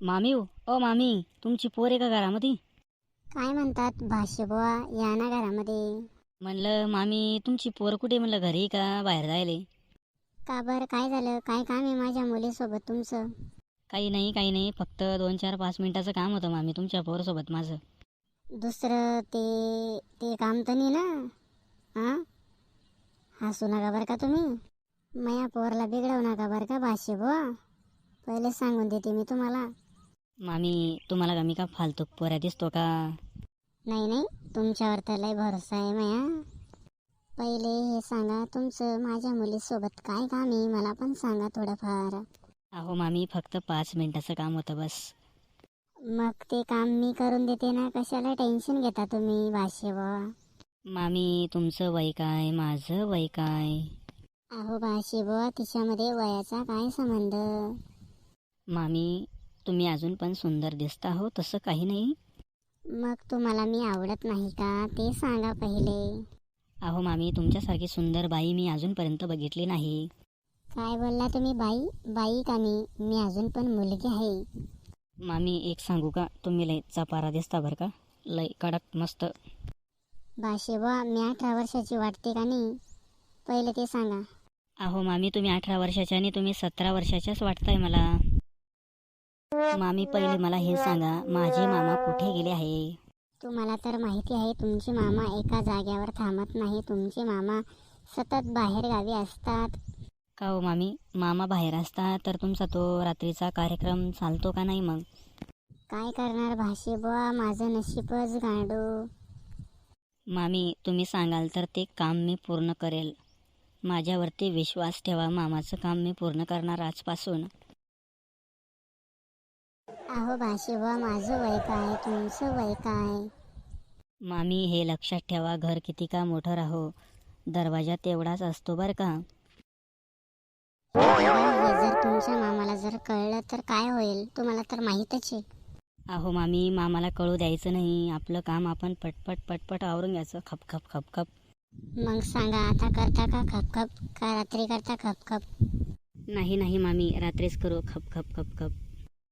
मामी हो, ओ मामी, तुमची पोर आहे का घरामध्ये? काय म्हणतात भाष्यबुवा, या ना घरामध्ये. म्हणलं मामी तुमची पोर कुठे, म्हणलं घरी का बाहेर जायले? का बरं, काय झालं? काय काम आहे माझ्या मुलीसोबत तुमचं? काही नाही काही नाही, फक्त 2-4-5 मिनिटाचं काम होतं मामी तुमच्या पोरासोबत माझं. दुसरं ते ते काम तर नाही ना? हां, हसू नका बरं का तुम्ही. माया पोरला बिघडवू नका बरं का भाष्यबुवा. पहिले सांगून देते मी तुम्हाला. मामी तुम्हाला का मी का फालतू पोऱ्या दिसतो का? नाही नाही, तुमच्यावर तर लय भरोसा आहे माया. पहिले हे सांगा, तुमचं माझ्या मुलीसोबत काय काम आहे, मला पण सांगा थोडंफार. अहो मामी फक्त 5 मिनिटाचं काम होतं बस. मग ते काम मी करून देते ना, कशाला टेन्शन घेता तुम्ही भाष्यबुवा. मामी तुमचं वय काय, माझं वय काय? अहो भाषेबुवा, तिच्यामध्ये वयाचा काय संबंध? मामी तुम्ही अजून पण सुंदर दिसता हो, तसं काही नाही. मग तुम्हाला मी आवडत नाही का, ते सांगा पहिले. अहो मामी तुमच्यासारखी सुंदर बाई मी अजूनपर्यंत बघितली नाही. काय बोलला तुम्ही? बाई बाई का मी अजून पण मुलगी आहे. मामी एक सांगू का, तुम्ही लय चपारा दिसता बरं का, लय कडक मस्त. भाषेबुवा, मी 18 वर्षाची वाटते का नाही, पहिले ते सांगा. अहो मामी तुम्ही 18 वर्षाच्या आणि तुम्ही 17 वर्षाच्याच वाटताय मला. मामी पहिले मला हे सांगा, माझे मामा कुठे गेले आहे? तुम्हाला तर माहिती आहे, तुमचे मामा एका जाग्यावर थांबत नाही. तुमचे मामा सतत बाहेर गावी असतात. का हो मामी, मामा बाहेर असता तर तुमचा तो रात्रीचा कार्यक्रम चालतो का नाही मग? काय करणार भाषेबुवा, माझं नशीबच गांडू. मामी तुम्ही सांगाल तर ते काम मी पूर्ण करेल. माझ्यावरती विश्वास ठेवा, मामाचं काम मी पूर्ण करणार आजपासून. अहो भाषेबुवा, माझं वय काय, तुमचं वय काय? मामी हे लक्षात ठेवा, घर किती का मोठं राहो, दरवाजा तेवढाच असतो बरं का. हे जर तुमच्या मामाला जर कळलं तर काय होईल, तुम्हाला तर माहीतच आहे. अहो मामी मामाला कळू द्यायचं नाही, आपलं काम आपण पटपट पटपट आवरून घ्यायचं, खपखप खपखप. मग सांगा, आता करता का खपखप, का रात्री करता खपखप? नाही नाही मामी, रात्रीच करू खपखप खपखप.